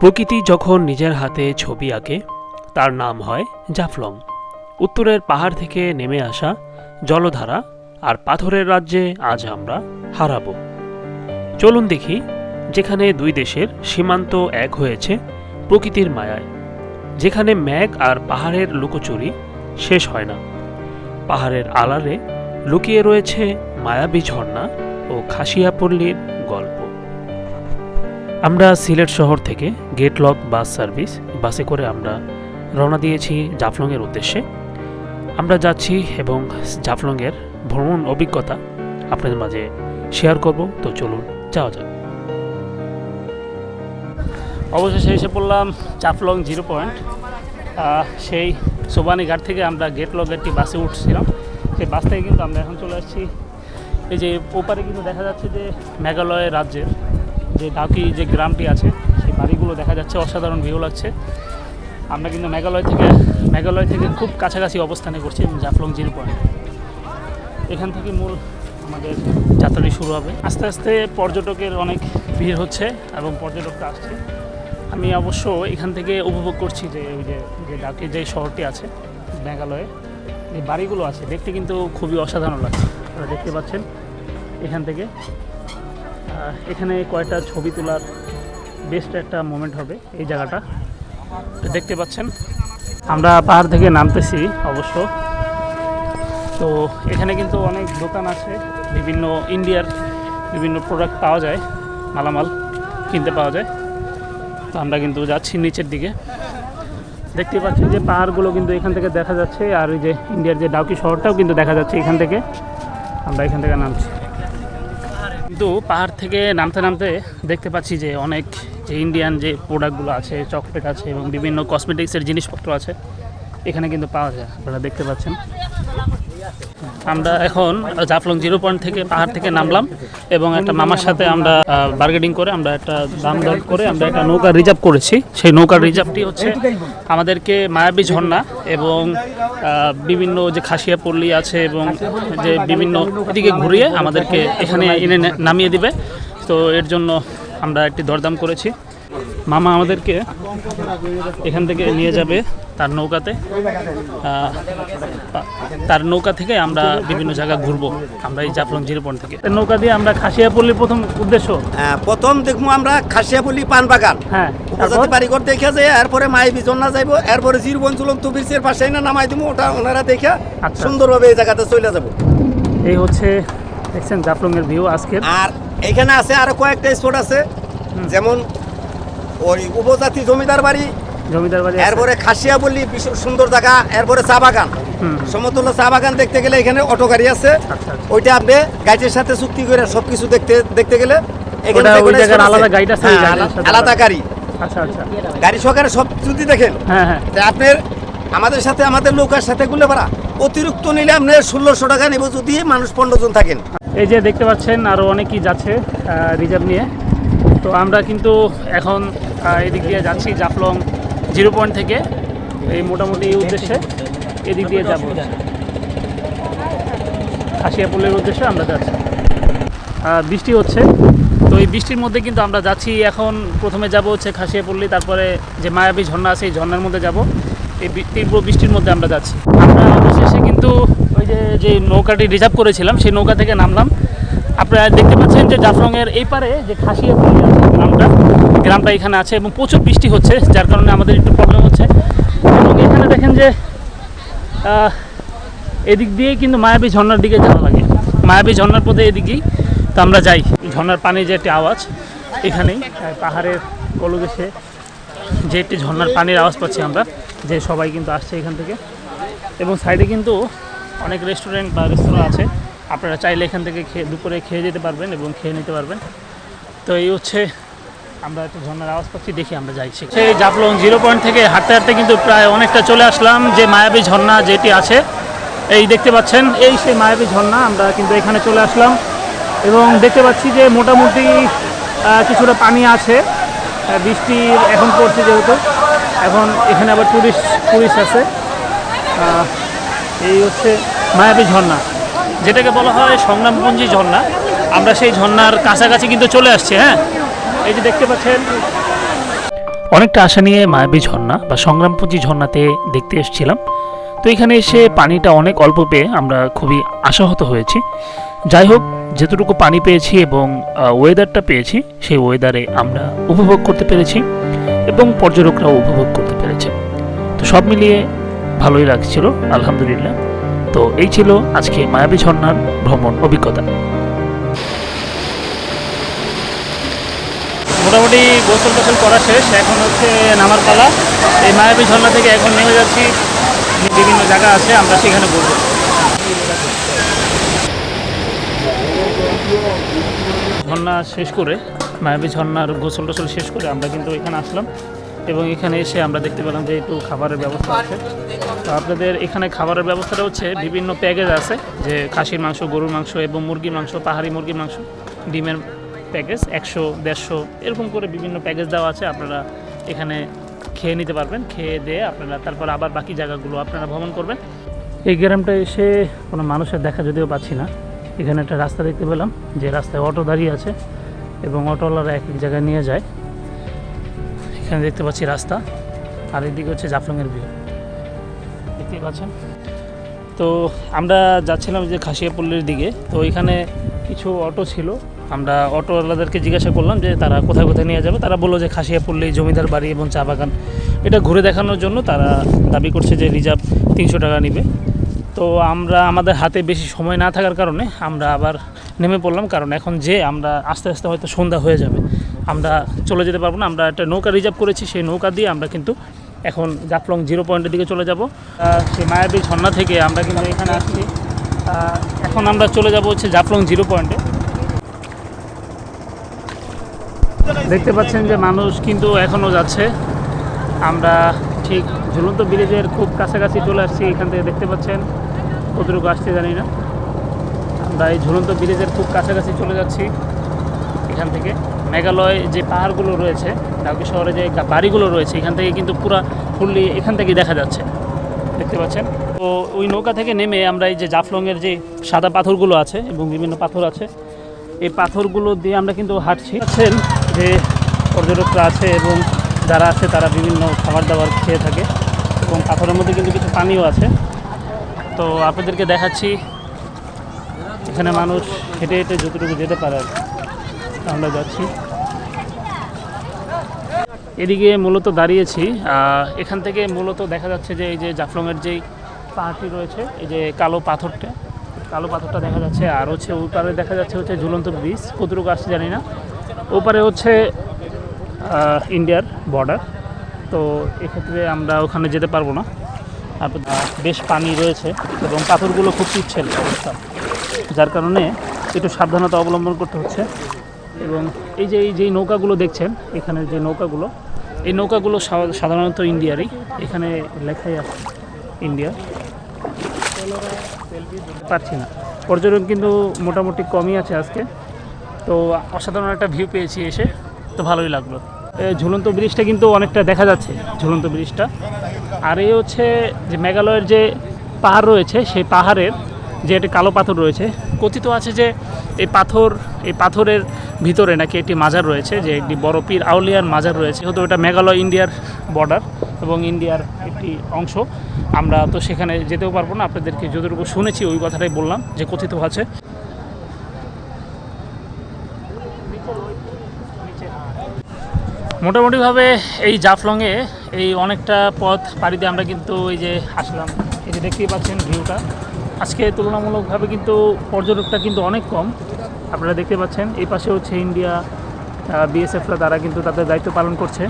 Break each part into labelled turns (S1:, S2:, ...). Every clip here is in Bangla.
S1: প্রকৃতি যখন নিজের হাতে ছবি আঁকে তার নাম হয় জাফলং। উত্তরের পাহাড় থেকে নেমে আসা জলধারা আর পাথরের রাজ্যে আজ আমরা হারাবো। চলুন দেখি যেখানে দুই দেশের সীমান্ত এক হয়েছে প্রকৃতির মায়ায়, যেখানে মেঘ আর পাহাড়ের লুকোচুরি শেষ হয় না। পাহাড়ের আড়ালে লুকিয়ে রয়েছে মায়াবী ঝর্ণা ও খাসিয়াপল্লীর গল্প। আমরা সিলেট শহর থেকে গেটলক বাস সার্ভিস বাসে করে আমরা রওনা দিয়েছি জাফলংয়ের উদ্দেশ্যে। আমরা যাচ্ছি এবং জাফলংয়ের ভ্রমণ অভিজ্ঞতা আপনাদের মাঝে শেয়ার করব। তো চলুন যাওয়া যাক। অবশেষে এসে পড়লাম জাফলং 0 পয়েন্ট। সেই সোবানীঘাট থেকে আমরা গেটলক একটি বাসে উঠছিলাম। সেই বাস থেকে কিন্তু আমরা এখন চলে আসছি এই যে ওপারে কিন্তু দেখা যাচ্ছে যে মেঘালয় রাজ্যের যে ডাকি যে গ্রামটি আছে সেই বাড়িগুলো দেখা যাচ্ছে, অসাধারণ ভিউ লাগছে। আমরা কিন্তু মেঘালয় থেকে খুব কাছাকাছি অবস্থানে করছি জাফলং 0 পয়েন্ট। এখান থেকে মূল আমাদের যাত্রাটি শুরু হবে। আস্তে আস্তে পর্যটকের অনেক ভিড় হচ্ছে এবং পর্যটকরা আসছে। আমি অবশ্য এখান থেকে উপভোগ করছি যে ওই যে ডাকি যে শহরটি আছে মেঘালয়ে, যে বাড়িগুলো আছে দেখতে কিন্তু খুবই অসাধারণ লাগছে। আপনারা দেখতে পাচ্ছেন এখান থেকে এখানে কয়েকটা ছবি তোলার বেস্ট একটা মোমেন্ট হবে এই জায়গাটা। দেখতে পাচ্ছেন আমরা পাহাড় থেকে নামতেছি অবশ্য। তো এখানে কিন্তু অনেক দোকান আছে, বিভিন্ন ইন্ডিয়ার বিভিন্ন প্রোডাক্ট পাওয়া যায়, মালামাল কিনতে পাওয়া যায়। তো আমরা কিন্তু যাচ্ছি নিচের দিকে। দেখতে পাচ্ছি যে পাহাড়গুলো কিন্তু এখান থেকে দেখা যাচ্ছে, আর ওই যে ইন্ডিয়ার যে ডাউকি শহরটাও কিন্তু দেখা যাচ্ছে এখান থেকে। আমরা এখান থেকে নামছি, কিন্তু পাহাড় থেকে নামতে নামতে দেখতে পাচ্ছি যে অনেক যে ইন্ডিয়ান যে প্রোডাক্টগুলো আছে, চকলেট আছে এবং বিভিন্ন কসমেটিক্সের জিনিসপত্র আছে এখানে কিন্তু পাওয়া যায়। আপনারা দেখতে পাচ্ছেন আমরা এখন জাফলং 0 পয়েন্ট থেকে পাহাড় থেকে নামলাম এবং একটা মামার সাথে আমরা বার্গেনিং করে আমরা একটা দাম দর করে আমরা একটা নৌকা রিজার্ভ করেছি। সেই নৌকার রিজার্ভটি হচ্ছে আমাদেরকে মায়াবী ঝর্ণা এবং বিভিন্ন যে খাসিয়াপল্লী আছে এবং যে বিভিন্ন দিকে ঘুরিয়ে আমাদেরকে এখানে এনে নামিয়ে দিবে। তো এর জন্য আমরা একটি দরদাম করেছি। মামা আমাদেরকে এখান থেকে নিয়ে যাবে তার নৌকাতে। তার নৌকা থেকে আমরা বিভিন্ন জায়গা ঘুরবো আমরা এই জাফলং 0 পয়েন্ট থেকে। নৌকা দিয়ে আমরা খাসিয়াপল্লীর প্রথম উদ্দেশ্য
S2: প্রথম দেখবো আমরা খাসিয়াপল্লী পান বাগান,
S1: হ্যাঁ
S2: উপজাতি বাড়িঘর দেখে যায়, এরপরে মায়াবী ঝর্ণা যাইবো, এরপরে 0 পয়েন্ট চলুন তুবিরসের পাশে না নামাই দিব, ওটা ওনারা দেখে সুন্দরভাবে এই জায়গাতে চলে যাব।
S1: এই হচ্ছে দেখছেন জাফলং এর ভিউ আজকের।
S2: আর এখানে আছে আরো কয়েকটা স্পট আছে, যেমন ওই উপজাতি জমিদার বাড়ি, এরপরে খাসিয়াপল্লী বিশাল সুন্দর জায়গা, এরপরে চা বাগান, সমতুল্য চা বাগান দেখতে গেলে এখানে অটো গাড়ি আছে। ওইটা আপনি গাইডের সাথে চুক্তি করে সবকিছু দেখতে গেলে আলাদা গাড়ি, গাড়ি সহকারে সব যদি দেখেন আপনার আমাদের সাথে আমাদের নৌকার সাথে গুলে ভাড়া অতিরিক্ত নিলে আপনি 1600 টাকা নেব যদি মানুষ 15 জন থাকেন।
S1: এই যে দেখতে পাচ্ছেন আরো অনেকেই যাচ্ছে রিজার্ভ নিয়ে। তো আমরা কিন্তু এখন এদিক দিয়ে যাচ্ছি জাফলং 0 পয়েন্ট থেকে এই মোটামুটি এই উদ্দেশ্যে এদিক দিয়ে যাব, খাসিয়াপল্লীর উদ্দেশ্যে আমরা যাচ্ছি। বৃষ্টি হচ্ছে, তো এই বৃষ্টির মধ্যে কিন্তু আমরা যাচ্ছি। এখন প্রথমে যাব হচ্ছে খাসিয়াপল্লী, তারপরে যে মায়াবী ঝর্ণা আছে এই ঝর্ণার মধ্যে যাব। এই তীব্র বৃষ্টির মধ্যে আমরা যাচ্ছি। আমরা অবশেষে কিন্তু ওই যে নৌকাটি রিজার্ভ করেছিলাম সেই নৌকা থেকে নামলাম। আপনারা দেখতে পাচ্ছেন যে জাফলংয়ের এই পারে যে খাসিয়াপল্লী গ্রামটা এখানে আছে এবং প্রচুর বৃষ্টি হচ্ছে, যার কারণে আমাদের একটু প্রবলেম হচ্ছে। এবং এখানে দেখেন যে এদিক দিয়েই কিন্তু মায়াবী ঝর্ণার দিকে যাওয়া লাগে, মায়াবী ঝর্ণার পথে এদিকেই তো আমরা যাই। ঝর্ণার পানির যে একটি আওয়াজ এখানেই পাহাড়ের কলদেশে যে একটি ঝর্ণার পানির আওয়াজ পাচ্ছি আমরা, যে সবাই কিন্তু আসছে এখান থেকে। এবং সাইডে কিন্তু অনেক রেস্টুরেন্ট বা রেস্তোরাঁ আছে, আপনারা চাইলে এখান থেকে দুপুরে খেয়ে যেতে পারবেন এবং খেয়ে নিতে পারবেন। তো এই হচ্ছে আমরা একটু ঝর্ণার আওয়াজ পাচ্ছি, দেখি আমরা যাইছি। সেই জাফলং 0 পয়েন্ট থেকে হাঁটতে হাঁটতে কিন্তু প্রায় অনেকটা চলে আসলাম যে মায়াবী ঝর্ণা যেটি আছে। এই দেখতে পাচ্ছেন এই সেই মায়াবী ঝর্ণা, আমরা কিন্তু এখানে চলে আসলাম এবং দেখতে পাচ্ছি যে মোটামুটি কিছুটা পানি আছে। বৃষ্টি এখন পড়ছে যেহেতু, এখন এখানে আবার টুরিস্ট আছে। এই হচ্ছে মায়াবী ঝর্ণা, যেটাকে বলা হয় সংগ্রামপুঞ্জি ঝর্ণা। আমরা সেই ঝর্ণার কাছাকাছি কিন্তু চলে আসছি। হ্যাঁ, এই যে দেখতে পাচ্ছেন অনেকটা আশা নিয়ে মায়াবী ঝর্ণা বা সংগ্রামপুঞ্জি ঝর্ণাতে দেখতে এসেছিলাম। তো এখানে এসে পানিটা অনেক অল্প পেয়ে আমরা খুবই আশাহত হয়েছি। যাই হোক, যেতটুকু পানি পেয়েছি এবং ওয়েদারটা পেয়েছি, সেই ওয়েদারে আমরা উপভোগ করতে পেরেছি এবং পর্যটকরাও উপভোগ করতে পেরেছে। তো সব মিলিয়ে ভালোই লাগছিল, আলহামদুলিল্লাহ। তো এই ছিল আজকে মায়াবী ঝর্ণার ভ্রমণ অভিজ্ঞতা। মোটামুটি গোসল টোসল করা শেষ, এখন হচ্ছে নামার পালা। এই মায়াবী ঝর্ণা থেকে এখন নেমে যাচ্ছি, বিভিন্ন জায়গা আছে আমরা সেখানে ঘুরবো। ঝর্ণা শেষ করে, মায়াবী ঝর্ণার গোসল টোসল শেষ করে আমরা কিন্তু এখানে আসলাম এবং এখানে এসে আমরা দেখতে পেলাম যে একটু খাবারের ব্যবস্থা আছে। তো আপনাদের এখানে খাবারের ব্যবস্থাটা হচ্ছে বিভিন্ন প্যাকেজ আছে, যে খাসির মাংস, গরুর মাংস এবং মুরগির মাংস, পাহাড়ি মুরগির মাংস, ডিমের প্যাকেজ 100, 150 এরকম করে বিভিন্ন প্যাকেজ দেওয়া আছে। আপনারা এখানে খেয়ে নিতে পারবেন, খেয়ে দিয়ে আপনারা তারপর আবার বাকি জায়গাগুলো আপনারা ভ্রমণ করবেন। এই গ্রামটা এসে কোনো মানুষের দেখা যদিও পাচ্ছি না। এখানে একটা রাস্তা দেখতে পেলাম, যে রাস্তায় অটো দাঁড়িয়ে আছে এবং অটোওয়ালারা এক এক জায়গায় নিয়ে যায়। এখানে দেখতে পাচ্ছি রাস্তা, আর এদিকে হচ্ছে জাফলংয়ের ভিউ, দেখতেই পাচ্ছেন। তো আমরা যাচ্ছিলাম যে খাসিয়াপল্লির দিকে। তো এখানে কিছু অটো ছিল, আমরা অটোওয়ালাদেরকে জিজ্ঞাসা করলাম যে তারা কোথায় কোথায় নিয়ে যাবে। তারা বললো যে খাসিয়াপল্লি, জমিদার বাড়ি এবং চা বাগান, এটা ঘুরে দেখানোর জন্য তারা দাবি করছে যে রিজার্ভ 300 টাকা নেবে। তো আমরা আমাদের হাতে বেশি সময় না থাকার কারণে আমরা আবার নেমে পড়লাম, কারণ এখন যে আমরা আস্তে আস্তে হয়তো সন্ধ্যা হয়ে যাবে, আমরা চলে যেতে পারবো না। আমরা একটা নৌকা রিজার্ভ করেছি, সেই নৌকা দিয়ে আমরা কিন্তু এখন জাফলং 0 পয়েন্টের দিকে চলে যাব। সেই মায়াবী ঝর্ণা থেকে আমরা কিন্তু এখানে আসছি। এখন আমরা চলে যাব হচ্ছে জাফলং 0 পয়েন্টে। দেখতে পাচ্ছেন যে মানুষ কিন্তু এখনও যাচ্ছে। আমরা ঠিক ঝুলন্ত ব্রিজের খুব কাছাকাছি চলে আসছি। এখান থেকে দেখতে পাচ্ছেন, কতটুকু আসতে জানি না। আমরা এই ঝুলন্ত ব্রিজের খুব কাছাকাছি চলে যাচ্ছি। এখান থেকে মেঘালয় যে পাহাড়গুলো রয়েছে, ডাউকি শহরে যে বাড়িগুলো রয়েছে, এখান থেকে কিন্তু পুরা ফুললি এখান থেকেই দেখা যাচ্ছে, দেখতে পাচ্ছেন। তো ওই নৌকা থেকে নেমে আমরা এই যে জাফলংয়ের যে সাদা পাথরগুলো আছে এবং বিভিন্ন পাথর আছে, এই পাথরগুলো দিয়ে আমরা কিন্তু হাঁটছি। পাচ্ছেন যে পর্যটকরা আছে এবং যারা আছে তারা বিভিন্ন খাবার দাবার খেয়ে থাকে এবং পাথরের মধ্যে কিন্তু কিছু পানিও আছে। তো আপনাদেরকে দেখাচ্ছি, এখানে মানুষ হেঁটে হেঁটে যতটুকু যেতে পারে আর আমরা যাচ্ছি। এদিকে মূলত দাঁড়িয়েছি, এখান থেকে মূলত দেখা যাচ্ছে যে এই যে জাফলংয়ের যেই পাহাড়টি রয়েছে, এই যে কালো পাথরটা দেখা যাচ্ছে। আর হচ্ছে ওই পারে দেখা যাচ্ছে হচ্ছে ঝুলন্ত ব্রিজ, কতটুকু আসছে জানি না। ওপারে হচ্ছে ইন্ডিয়ার বর্ডার। তো এক্ষেত্রে আমরা ওখানে যেতে পারবো না, বেশ পানি রয়েছে এবং পাথরগুলো খুব পিচ্ছিল অবস্থা, যার কারণে একটু সাবধানতা অবলম্বন করতে হচ্ছে। এবং এই যে নৌকাগুলো দেখছেন, এখানের যে নৌকাগুলো, এই নৌকাগুলো সাধারণত ইন্ডিয়ারই, এখানে লেখাই আছে ইন্ডিয়া। পারছি না, পর্যটন কিন্তু মোটামুটি কমই আছে আজকে। তো অসাধারণ একটা ভিউ পেয়েছি এসে, তো ভালোই লাগলো। ঝুলন্ত ব্রিজটা কিন্তু অনেকটা দেখা যাচ্ছে, ঝুলন্ত ব্রিজটা। আর এই হচ্ছে যে মেঘালয়ের যে পাহাড় রয়েছে, সেই পাহাড়ের যে একটি কালো পাথর রয়েছে, কথিত আছে যে এই পাথরের ভিতরে নাকি একটি মাজার রয়েছে, যে একটি বড় পীর আউলিয়ার মাজার রয়েছে। হয়তো এটা মেঘালয় ইন্ডিয়ার বর্ডার এবং ইন্ডিয়ার একটি অংশ। আমরা তো সেখানে যেতেও পারবো না, আপনাদেরকে যতটুকু শুনেছি ওই কথাটাই বললাম, যে কথিত আছে। মোটামুটিভাবে এই জাফলংয়ে এই অনেকটা পথ পাড়ি দিয়ে আমরা কিন্তু এই যে আসলাম। এই যে দেখতেই পাচ্ছেন ভিউটা, আজকে তুলনামূলকভাবে কিন্তু পর্যটকটা কিন্তু অনেক কম। আপনারা দেখতে পাচ্ছেন এই পাশে হচ্ছে ইন্ডিয়া বিএসএফরা, তারা কিন্তু তাদের দায়িত্ব পালন করছে।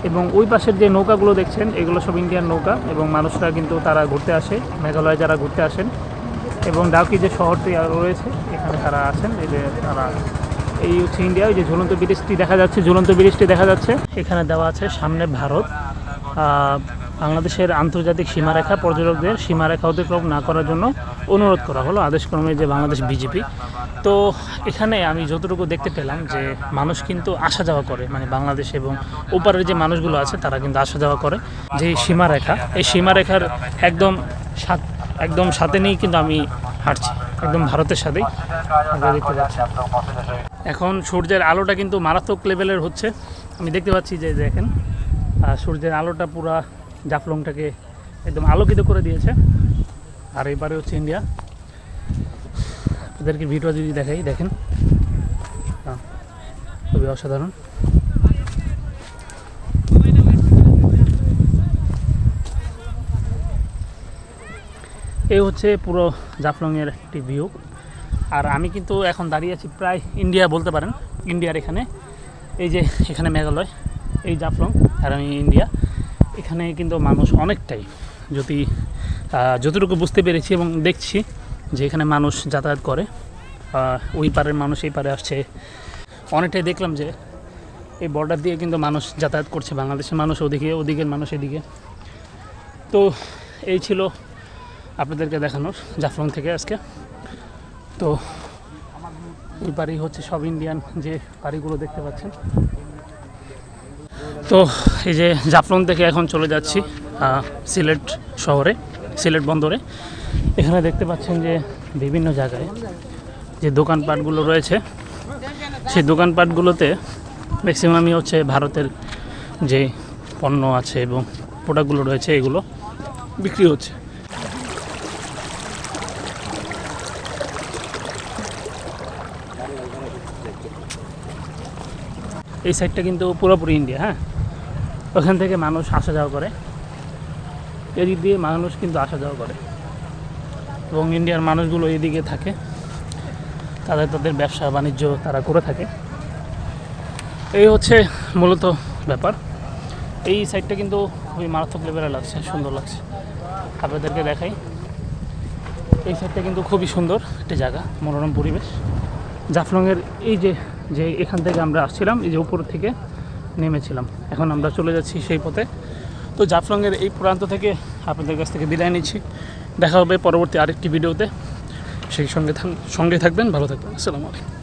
S1: এবং ওই পাশের যে নৌকাগুলো দেখছেন, এগুলো সব ইন্ডিয়ান নৌকা এবং মানুষরা কিন্তু তারা ঘুরতে আসে, মেঘালয় যারা ঘুরতে আসেন। এবং ডাউকি যে শহরটি রয়েছে, এখানে তারা আসেন। এই যে তারা, এই হচ্ছে ইন্ডিয়া। ওই যে ঝুলন্ত ব্রিজটি দেখা যাচ্ছে, এখানে দেওয়া আছে সামনে ভারত, বাংলাদেশের আন্তর্জাতিক সীমারেখা, পর্যটকদের সীমারেখা অতিক্রম না করার জন্য অনুরোধ করা হলো আদেশক্রমে যে বাংলাদেশ বিজেপি। তো এখানে আমি যতটুকু দেখতে পেলাম যে মানুষ কিন্তু আসা যাওয়া করে, মানে বাংলাদেশ এবং ওপারের যে মানুষগুলো আছে তারা কিন্তু আসা যাওয়া করে। যে সীমারেখা, এই সীমারেখার একদম সাথে নিয়েই কিন্তু আমি হাঁটছি, একদম ভারতের সাথেই দেখতে পাচ্ছি। এখন সূর্যের আলোটা কিন্তু মারাত্মক লেভেলের হচ্ছে, আমি দেখতে পাচ্ছি যে দেখেন সূর্যের আলোটা পুরা জাফলংটাকে একদম আলোকিত করে দিয়েছে। আর এবারে হচ্ছে ইন্ডিয়া, আপনাদেরকে ভিডিও যদি দেখাই, দেখেন খুবই অসাধারণ। এই হচ্ছে পুরো জাফলংয়ের একটি ভিউ। আর আমি কিন্তু এখন দাঁড়িয়ে আছি প্রায় ইন্ডিয়া বলতে পারেন, ইন্ডিয়ার এখানে। এই যে এখানে মেঘালয়, এই জাফলং, আর আমি ইন্ডিয়া। এখানে কিন্তু মানুষ অনেকটাই, যতটুকু বুঝতে পেরেছি এবং দেখছি যে এখানে মানুষ যাতায়াত করে। ওই পারের মানুষ এই পারে আসছে, অনেকটাই দেখলাম যে এই বর্ডার দিয়ে কিন্তু মানুষ যাতায়াত করছে, বাংলাদেশের মানুষ ওদিকে, ওদিকের মানুষ এদিকে। তো এই ছিল আপনাদেরকে দেখানোর জাফলং থেকে আজকে। তো ওই বাড়ি হচ্ছে সব ইন্ডিয়ান যে বাড়িগুলো দেখতে পাচ্ছেন। তো এই যে জাফলং থেকে এখন চলে যাচ্ছি সিলেট শহরে, সিলেট বন্দরে। এখানে দেখতে পাচ্ছেন যে বিভিন্ন জায়গায় যে দোকানপাটগুলো রয়েছে, সেই দোকানপাটগুলোতে ম্যাক্সিমামই হচ্ছে ভারতের যে পণ্য আছে এবং প্রোডাক্টগুলো রয়েছে, এগুলো বিক্রি হচ্ছে। এই সাইডটা কিন্তু পুরোপুরি ইন্ডিয়া, হ্যাঁ। ওখান থেকে মানুষ আসা যাওয়া করে, এদিক দিয়ে মানুষ কিন্তু আসা যাওয়া করে, এবং ইন্ডিয়ার মানুষগুলো এদিকে থাকে, তাদের ব্যবসা বাণিজ্য তারা করে থাকে। এই হচ্ছে মূলত ব্যাপার। এই সাইডটা কিন্তু খুবই মারাত্মক লেভেলে লাগছে, সুন্দর লাগছে। আপনাদেরকে দেখাই, এই সাইডটা কিন্তু খুবই সুন্দর একটা জায়গা, মনোরম পরিবেশ। জাফলংয়ের এই যে এখান থেকে আমরা আসছিলাম, এই যে উপর থেকে নেমেছিলাম, এখন আমরা চলে যাচ্ছি সেই পথে। তো জাফলংয়ের এই প্রান্ত থেকে আপনাদের কাছ থেকে বিদায় নিচ্ছি। দেখা হবে পরবর্তী আরেকটি ভিডিওতে। সেই সঙ্গে থাকবেন, ভালো থাকবেন। আসসালামু আলাইকুম।